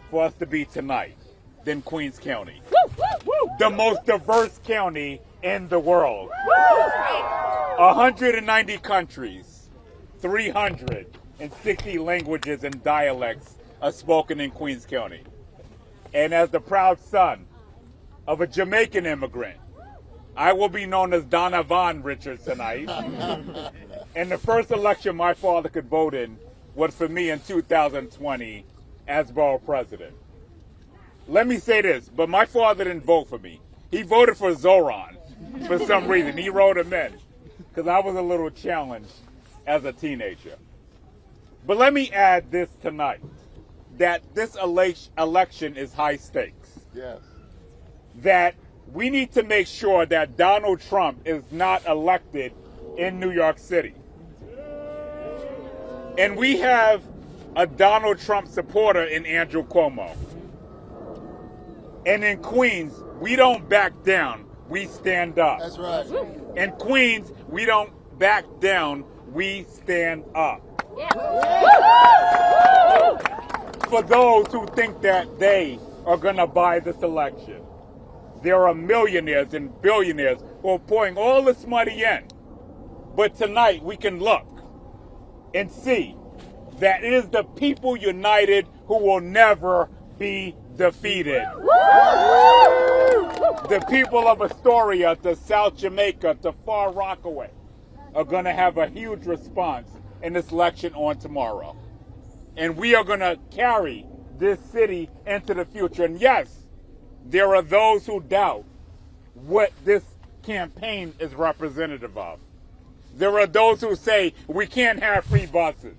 for us to be tonight than Queens County. The most diverse county in the world. 190 countries, 360 languages and dialects are spoken in Queens County. And as the proud son of a Jamaican immigrant, I will be known as Donovan Richards tonight. And the first election my father could vote in was for me in 2020 as borough president. Let me say this, but my father didn't vote for me. He voted for Zohran for some reason. He wrote him in because I was a little challenged as a teenager. But let me add this tonight, that this election is high stakes. Yes. That we need to make sure that Donald Trump is not elected in New York City. And we have a Donald Trump supporter in Andrew Cuomo. And in Queens, we don't back down, we stand up. That's right. In Queens, we don't back down, we stand up. Yeah. For those who think that they are going to buy this election, there are millionaires and billionaires who are pouring all this money in. But tonight, we can look and see that it is the people united who will never be defeated. The people of Astoria to South Jamaica to Far Rockaway are going to have a huge response in this election on tomorrow. And we are going to carry this city into the future. And yes, there are those who doubt what this campaign is representative of. There are those who say we can't have free buses,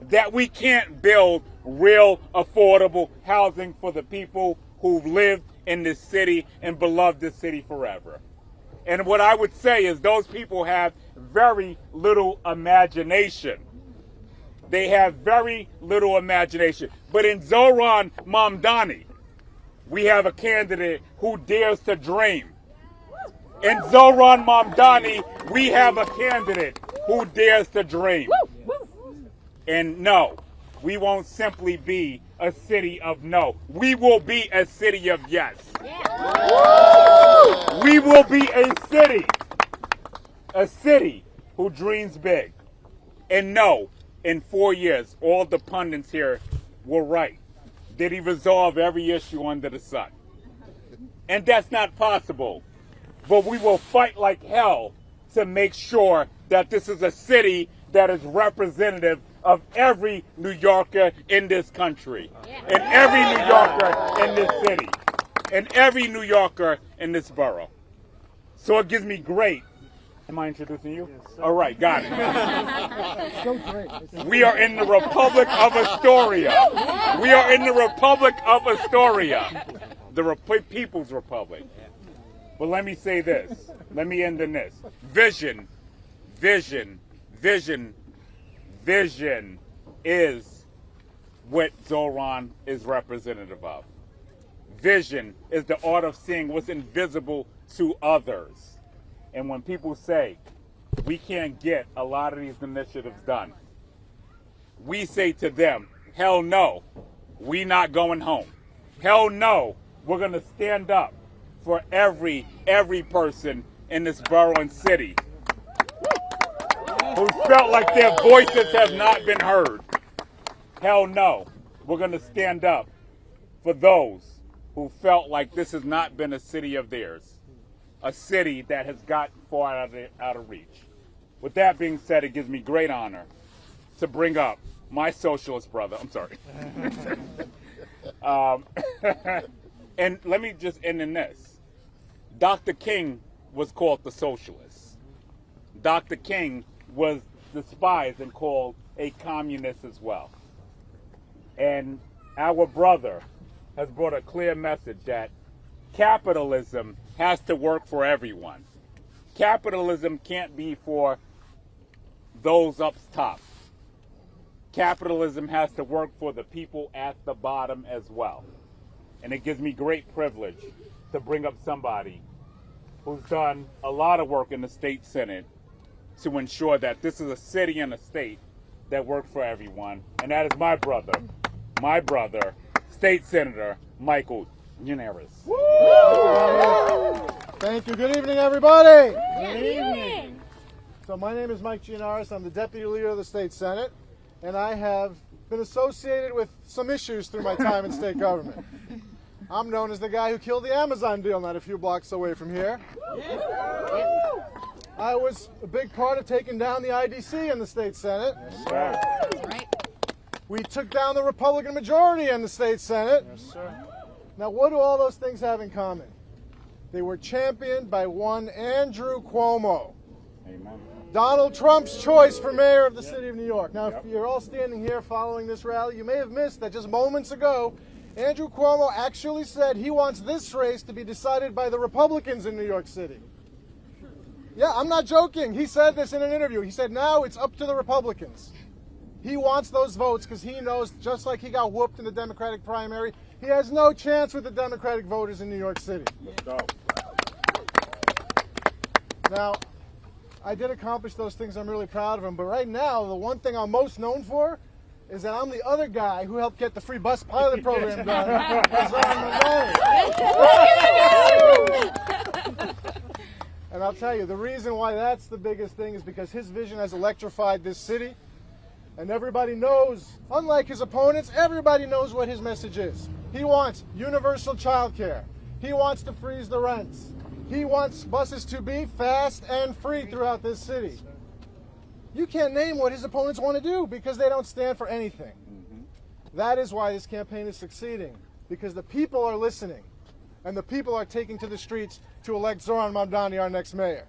that we can't build real affordable housing for the people who've lived in this city and beloved this city forever. And what I would say is those people have very little imagination. They have very little imagination. But in Zohran Mamdani, we have a candidate who dares to dream. In Zohran Mamdani, we have a candidate who dares to dream. And no, we won't simply be a city of no. We will be a city of yes. We will be a city who dreams big. And no, in 4 years, all the pundits here were right. Did he resolve every issue under the sun? And that's not possible. But we will fight like hell to make sure that this is a city that is representative of every New Yorker in this country, and every New Yorker in this city, and every New Yorker in this borough. So it gives me great. Am I introducing you? Yes, all right, got it. So great. We are in the Republic of Astoria. We are in the Republic of Astoria, the People's Republic. But let me say this. Let me end in this. Vision, vision, vision, vision is what Zohran is representative of. Vision is the art of seeing what's invisible to others. And when people say we can't get a lot of these initiatives done, we say to them, hell no, we not going home. Hell no, we're going to stand up for every person in this borough and city who felt like their voices have not been heard. Hell no, we're going to stand up for those who felt like this has not been a city of theirs, a city that has gotten far out of reach. With that being said, it gives me great honor to bring up my socialist brother. I'm sorry. And let me just end in this. Dr. King was called the socialist. Dr. King was despised and called a communist as well. And our brother has brought a clear message that capitalism has to work for everyone. Capitalism can't be for those up top. Capitalism has to work for the people at the bottom as well. And it gives me great privilege to bring up somebody who's done a lot of work in the state senate to ensure that this is a city and a state that work for everyone. And that is my brother, State Senator Michael Gianaris. Thank you. Good evening, everybody. Good evening. So my name is Mike Gianaris. I'm the Deputy Leader of the State Senate, and I have been associated with some issues through my time in state government. I'm known as the guy who killed the Amazon deal not a few blocks away from here. I was a big part of taking down the IDC in the State Senate. Yes, sir. That's right. We took down the Republican majority in the State Senate. Yes, sir. Now, what do all those things have in common? They were championed by one Andrew Cuomo, Amen. Donald Trump's choice for mayor of the city of New York. Now, if you're all standing here following this rally, you may have missed that just moments ago, Andrew Cuomo actually said he wants this race to be decided by the Republicans in New York City. Yeah, I'm not joking. He said this in an interview. He said now it's up to the Republicans. He wants those votes because he knows, just like he got whooped in the Democratic primary, he has no chance with the Democratic voters in New York City. Let's go. Now, I did accomplish those things. I'm really proud of them. But right now, the one thing I'm most known for is that I'm the other guy who helped get the free bus pilot program done. Zohran Mamdani. And I'll tell you, the reason why that's the biggest thing is because his vision has electrified this city. And everybody knows, unlike his opponents, everybody knows what his message is. He wants universal child care. He wants to freeze the rents. He wants buses to be fast and free throughout this city. You can't name what his opponents want to do because they don't stand for anything. That is why this campaign is succeeding, because the people are listening, and the people are taking to the streets to elect Zohran Mamdani, our next mayor.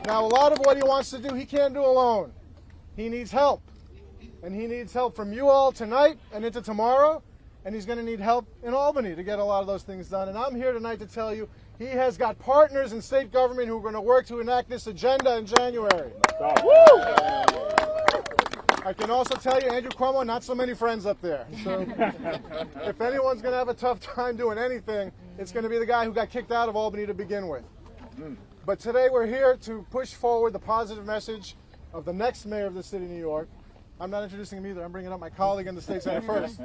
Now, a lot of what he wants to do, he can't do alone. He needs help. And he needs help from you all tonight and into tomorrow. And he's going to need help in Albany to get a lot of those things done. And I'm here tonight to tell you, he has got partners in state government who are going to work to enact this agenda in January. I can also tell you, Andrew Cuomo, not so many friends up there. So if anyone's going to have a tough time doing anything, it's going to be the guy who got kicked out of Albany to begin with. But today we're here to push forward the positive message of the next mayor of the city of New York. I'm not introducing him either. I'm bringing up my colleague in the State Senate first.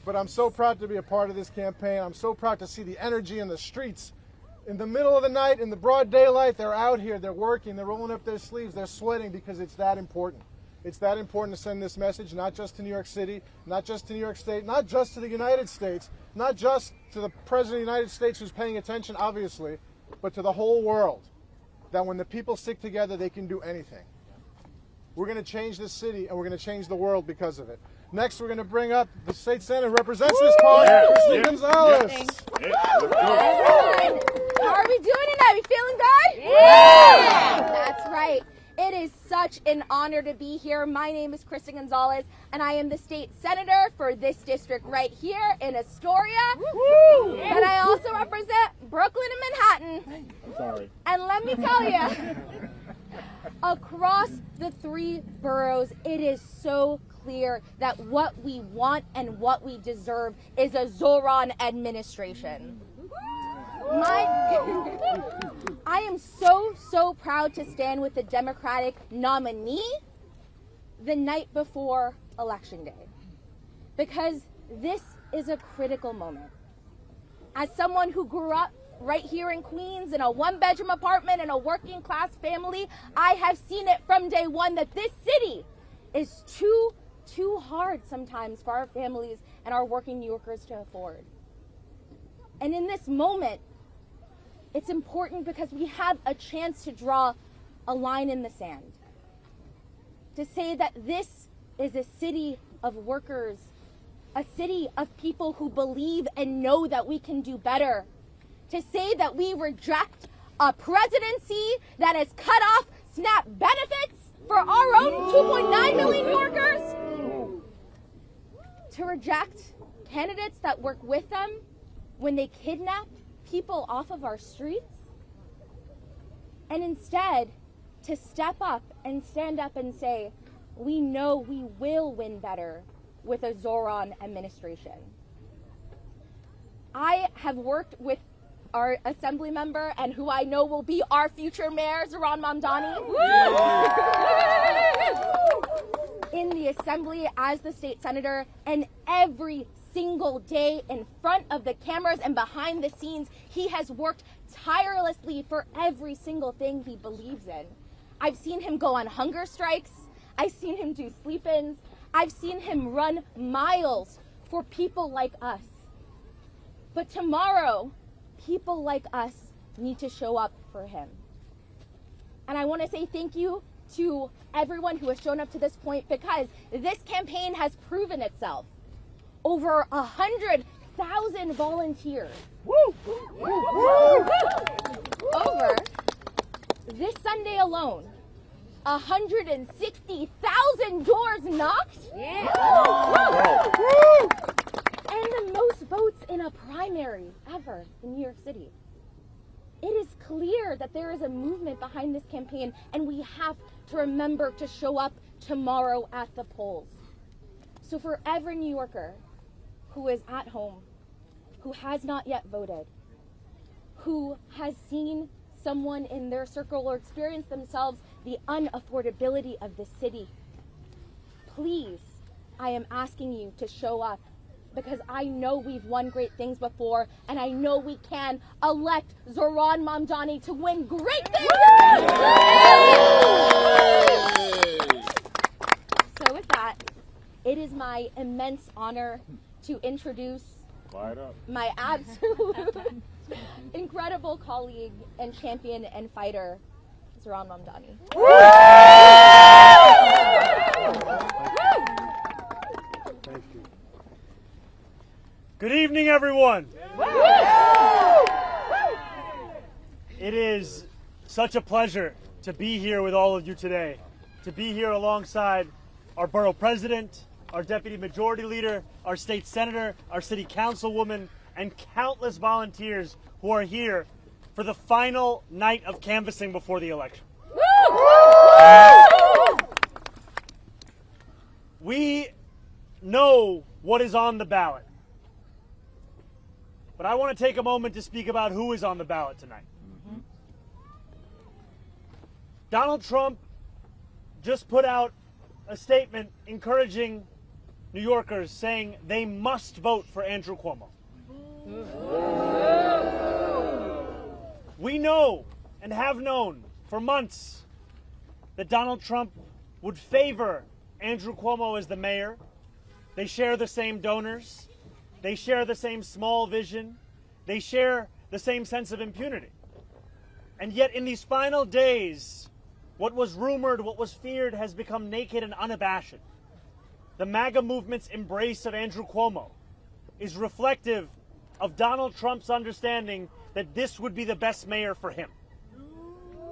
But I'm so proud to be a part of this campaign. I'm so proud to see the energy in the streets. In the middle of the night, in the broad daylight, they're out here, they're working, they're rolling up their sleeves, they're sweating because it's that important. It's that important to send this message, not just to New York City, not just to New York State, not just to the United States, not just to the President of the United States who's paying attention, obviously, but to the whole world, that when the people stick together, they can do anything. We're going to change this city, and we're going to change the world because of it. Next, we're going to bring up the state senator who represents this party, Christine Gonzalez. Everyone, how are we doing tonight? We feeling good? Yeah! That's right. It is such an honor to be here. My name is Kristen Gonzalez, and I am the state senator for this district right here in Astoria. Woo! And I also represent Brooklyn and Manhattan. I'm sorry. And let me tell you, across the three boroughs, it is so clear that what we want and what we deserve is a Zohran administration. I am so proud to stand with the Democratic nominee the night before Election Day, because this is a critical moment. As someone who grew up right here in Queens in a one-bedroom apartment in a working-class family, I have seen it from day one that this city is too hard sometimes for our families and our working New Yorkers to afford. And in this moment, it's important because we have a chance to draw a line in the sand, to say that this is a city of workers, a city of people who believe and know that we can do better, to say that we reject a presidency that has cut off SNAP benefits for our own 2.9 million New Yorkers, to reject candidates that work with them when they kidnap people off of our streets, and instead to step up and stand up and say, we know we will win better with a Zohran administration. I have worked with our assembly member and who I know will be our future mayor, Zohran Mamdani. in the assembly as the state senator, and every single day in front of the cameras and behind the scenes, he has worked tirelessly for every single thing he believes in. I've seen him go on hunger strikes. I've seen him do sleep-ins. I've seen him run miles for people like us. But tomorrow, people like us need to show up for him. And I want to say thank you to everyone who has shown up to this point, because this campaign has proven itself. Over 100,000 volunteers. Woo! Woo! Over this Sunday alone, 160,000 doors knocked. Yeah. Woo! And the most votes in a primary ever in New York City. It is clear that there is a movement behind this campaign, and we have to remember to show up tomorrow at the polls. So for every New Yorker who is at home, who has not yet voted, who has seen someone in their circle or experienced themselves the unaffordability of the city, please, I am asking you to show up, because I know we've won great things before, and I know we can elect Zohran Mamdani to win great things. So with that, it is my immense honor to introduce my absolute incredible colleague and champion and fighter, Zohran Mamdani. Thank you. Good evening, everyone. It is such a pleasure to be here with all of you today, to be here alongside our borough president, our deputy majority leader, our state senator, our city councilwoman, and countless volunteers who are here for the final night of canvassing before the election. We know what is on the ballot, but I want to take a moment to speak about who is on the ballot tonight. Donald Trump just put out a statement encouraging New Yorkers, saying they must vote for Andrew Cuomo. We know and have known for months that Donald Trump would favor Andrew Cuomo as the mayor. They share the same donors. They share the same small vision. They share the same sense of impunity. And yet in these final days, what was rumored, what was feared, has become naked and unabashed. The MAGA movement's embrace of Andrew Cuomo is reflective of Donald Trump's understanding that this would be the best mayor for him.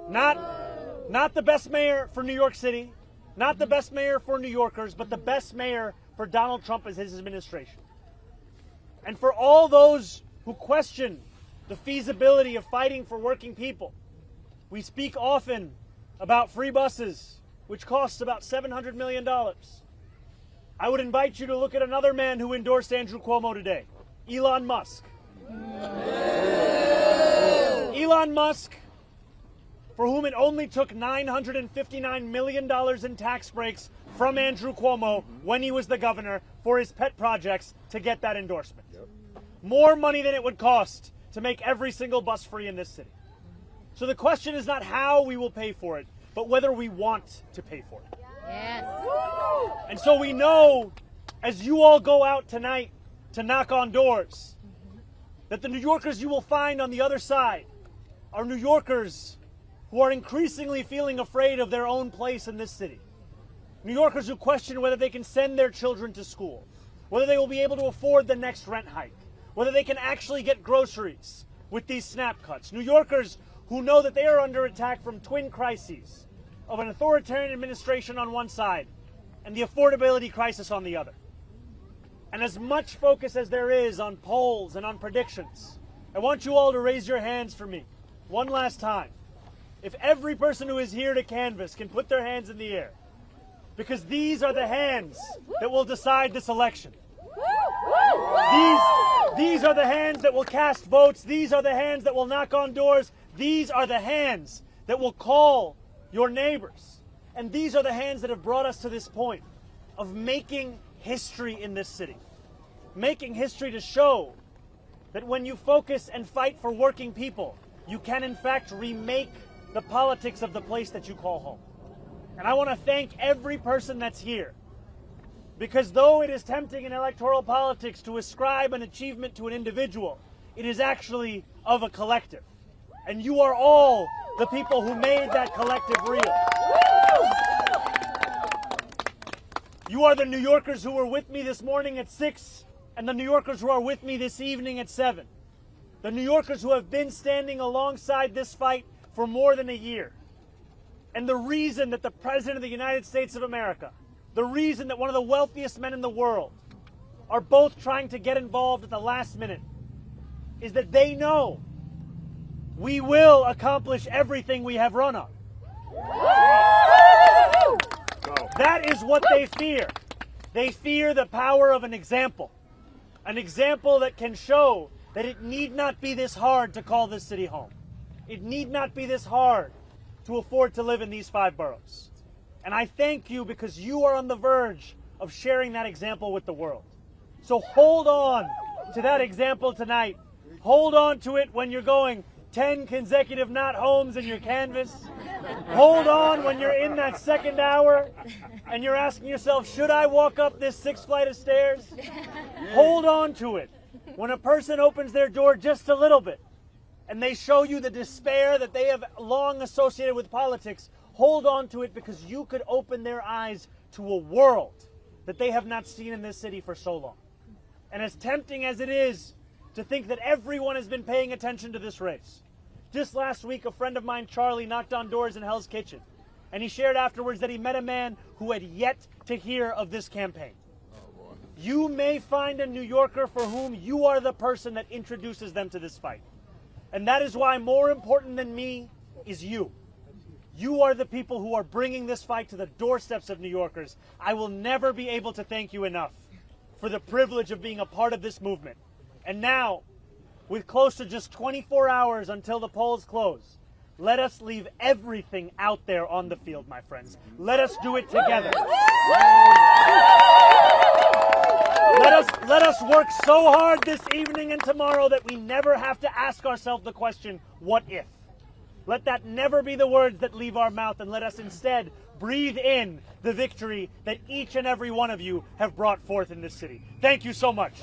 Not the best mayor for New York City, not the best mayor for New Yorkers, but the best mayor for Donald Trump as his administration. And for all those who question the feasibility of fighting for working people, we speak often about free buses, which costs about $700 million. I would invite you to look at another man who endorsed Andrew Cuomo today, Elon Musk. Elon Musk, for whom it only took $959 million in tax breaks from Andrew Cuomo when he was the governor for his pet projects to get that endorsement. More money than it would cost to make every single bus free in this city. So the question is not how we will pay for it, but whether we want to pay for it. Yes. And so we know, as you all go out tonight to knock on doors, that the New Yorkers you will find on the other side are New Yorkers who are increasingly feeling afraid of their own place in this city. New Yorkers who question whether they can send their children to school, whether they will be able to afford the next rent hike, whether they can actually get groceries with these snap cuts. New Yorkers who know that they are under attack from twin crises of an authoritarian administration on one side and the affordability crisis on the other. And as much focus as there is on polls and on predictions, I want you all to raise your hands for me one last time. If every person who is here to canvass can put their hands in the air, because these are the hands that will decide this election. These are the hands that will cast votes. These are the hands that will knock on doors. These are the hands that will call your neighbors. And these are the hands that have brought us to this point. of making history in this city. Making history to show that when you focus and fight for working people, you can in fact remake the politics of the place that you call home. And I want to thank every person that's here, because though it is tempting in electoral politics to ascribe an achievement to an individual, it is actually of a collective. And you are all the people who made that collective real. You are the New Yorkers who were with me this morning at 6, and the New Yorkers who are with me this evening at 7. The New Yorkers who have been standing alongside this fight for more than a year. And the reason that the President of the United States of America, the reason that one of the wealthiest men in the world are both trying to get involved at the last minute is that they know we will accomplish everything we have run on. That is what they fear. They fear the power of an example that can show that it need not be this hard to call this city home. It need not be this hard to afford to live in these 5 boroughs. And I thank you because you are on the verge of sharing that example with the world. So hold on to that example tonight. Hold on to it when you're going 10 consecutive not homes in your canvas. Hold on when you're in that second hour and you're asking yourself, should I walk up this 6th flight of stairs? Hold on to it when a person opens their door just a little bit and they show you the despair that they have long associated with politics. Hold on to it because you could open their eyes to a world that they have not seen in this city for so long. And as tempting as it is to think that everyone has been paying attention to this race, just last week a friend of mine, Charlie, knocked on doors in Hell's Kitchen, and he shared afterwards that he met a man who had yet to hear of this campaign. You may find a New Yorker for whom you are the person that introduces them to this fight. And that is why more important than me is you. You are the people who are bringing this fight to the doorsteps of New Yorkers. I will never be able to thank you enough for the privilege of being a part of this movement. And now, with close to just 24 hours until the polls close, let us leave everything out there on the field, my friends. Let us do it together. Let us work so hard this evening and tomorrow that we never have to ask ourselves the question, what if? Let that never be the words that leave our mouth, and let us instead breathe in the victory that each and every one of you have brought forth in this city. Thank you so much.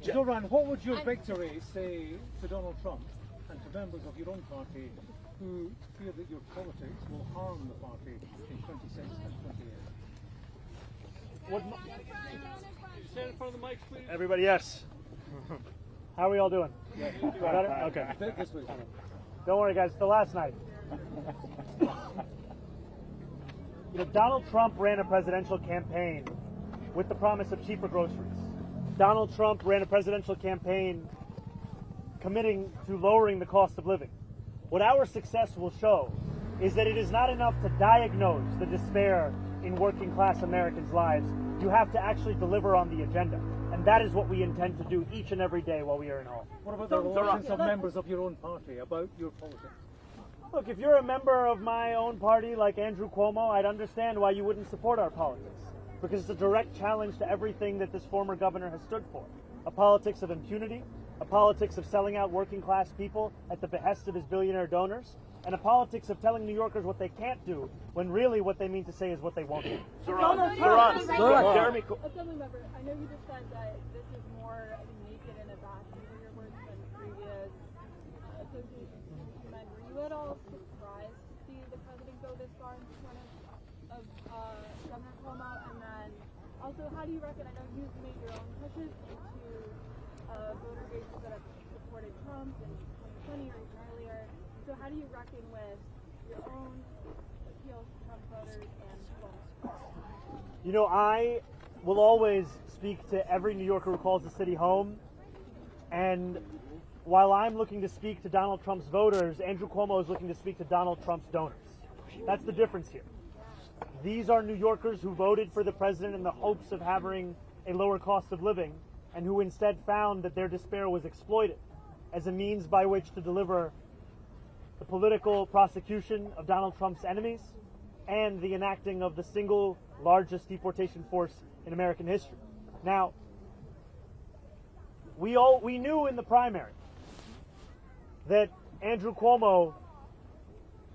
Zohran, what would your victory say to Donald Trump and to members of your own party who fear that your politics will harm the party in 26 and 28? Stand in front of the mics, please. Everybody, yes. How are we all doing? Yeah. Better? Okay. This way. Don't worry, guys. It's the last night. Donald Trump ran a presidential campaign with the promise of cheaper groceries. Donald Trump ran a presidential campaign committing to lowering the cost of living. What our success will show is that it is not enough to diagnose the despair in working class Americans' lives. You have to actually deliver on the agenda. And that is what we intend to do each and every day while we are in home. What about the relations of members of your own party about your politics? Look, if you're a member of my own party like Andrew Cuomo, I'd understand why you wouldn't support our politics. Because it's a direct challenge to everything that this former governor has stood for. A politics of impunity, a politics of selling out working class people at the behest of his billionaire donors, and a politics of telling New Yorkers what they can't do when really what they mean to say is what they won't do. Jeremy, Assembly member, I know you just said that this is more naked and abashed for your words than previous association men. Were you at all surprised to see the president go this far in front of Governor Cuomo? And then also, how do you reckon, I know you've made your own pushes into voter bases that have supported Trump in 2020 or even earlier. So how do you reckon with your own appeals to Trump voters and Cuomo? I will always speak to every New Yorker who calls the city home. And while I'm looking to speak to Donald Trump's voters, Andrew Cuomo is looking to speak to Donald Trump's donors. That's the difference here. These are New Yorkers who voted for the president in the hopes of having a lower cost of living, and who instead found that their despair was exploited as a means by which to deliver the political prosecution of Donald Trump's enemies, and the enacting of the single largest deportation force in American history. Now, we knew in the primary that Andrew Cuomo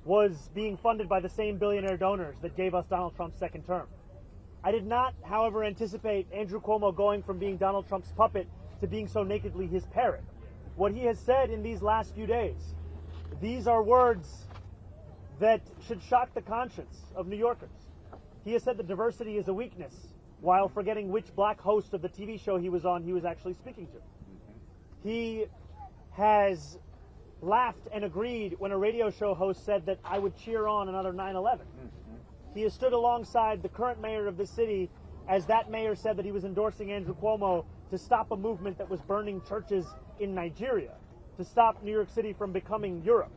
was being funded by the same billionaire donors that gave us Donald Trump's second term. I did not, however, anticipate Andrew Cuomo going from being Donald Trump's puppet to being so nakedly his parrot. What he has said in these last few days, these are words that should shock the conscience of New Yorkers. He has said that diversity is a weakness, while forgetting which black host of the TV show he was on he was actually speaking to. He has laughed and agreed when a radio show host said that I would cheer on another 9/11. He has stood alongside the current mayor of this city as that mayor said that he was endorsing Andrew Cuomo to stop a movement that was burning churches in Nigeria, to stop New York City from becoming Europe.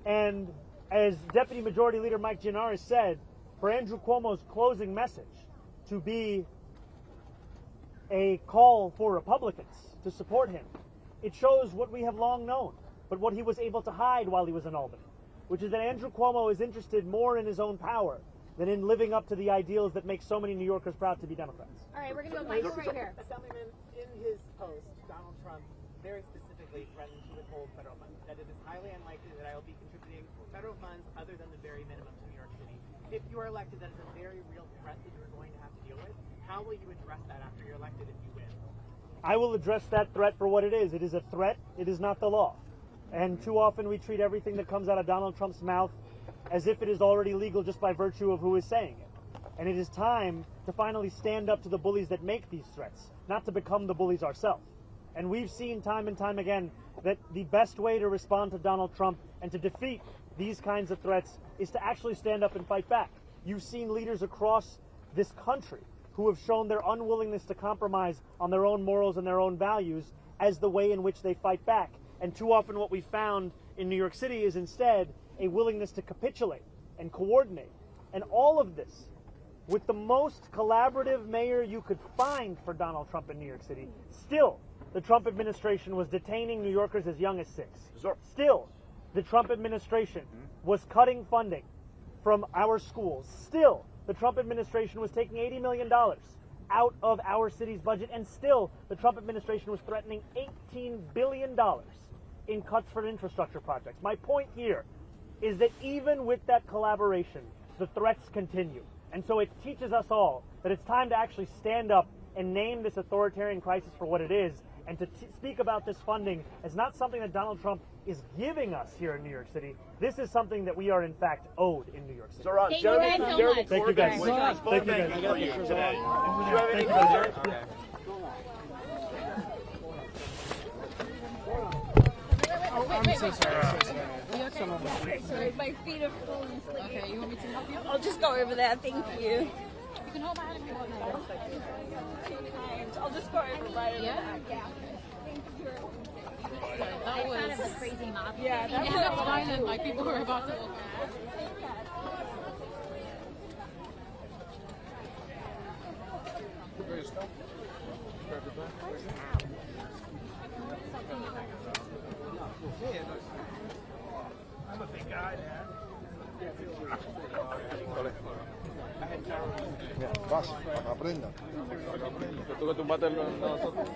And as Deputy Majority Leader Mike Gianaris said, for Andrew Cuomo's closing message to be a call for Republicans to support him, it shows what we have long known, but what he was able to hide while he was in Albany, which is that Andrew Cuomo is interested more in his own power than in living up to the ideals that make so many New Yorkers proud to be Democrats. All right, we're going to go Michael right here. Assemblyman, in his post, Donald Trump very specifically threatened to withhold federal funds, that it is highly unlikely that I will be contributing federal funds other than the very minimum to New York City. If you are elected, that is a very real threat that you're going to have to deal with. How will you address that after you're elected if you win? I will address that threat for what it is. It is a threat. It is not the law. And too often we treat everything that comes out of Donald Trump's mouth as if it is already legal just by virtue of who is saying it. And it is time to finally stand up to the bullies that make these threats, not to become the bullies ourselves. And we've seen time and time again that the best way to respond to Donald Trump and to defeat these kinds of threats is to actually stand up and fight back. You've seen leaders across this country who have shown their unwillingness to compromise on their own morals and their own values as the way in which they fight back. And too often what we found in New York City is instead a willingness to capitulate and coordinate. And all of this with the most collaborative mayor you could find for Donald Trump in New York City. Still, the Trump administration was detaining New Yorkers as young as 6. Still, the Trump administration was cutting funding from our schools. Still, the Trump administration was taking $80 million out of our city's budget. And still, the Trump administration was threatening $18 billion in cuts for infrastructure projects. My point here is that even with that collaboration, the threats continue. And so it teaches us all that it's time to actually stand up and name this authoritarian crisis for what it is, and to speak about this funding as not something that Donald Trump is giving us here in New York City. This is something that we are in fact owed in New York City. Thank you guys so much. Thank you guys. Thank you guys. Thank you guys. I'm so sorry. Sorry, my feet are full and sticky. Okay, you want me to help you? I'll just go over there, thank you. You can hold my hand if you want. I'll just go over right over there. Yeah. Thank you. That was kind of a crazy mob. Yeah, that was ended up finding like people who were about to look at. I'm a big guy, Dad. Vas, para que aprendan. Tú que tumbaste nosotros.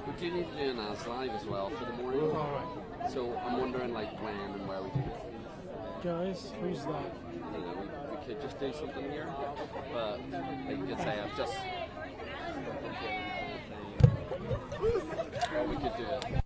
We do need to do an As Live as well for the morning. So I'm wondering like when and where we do it. Guys, who's that? I don't know, we could just do something here, but like you could say I've just... Or we could do it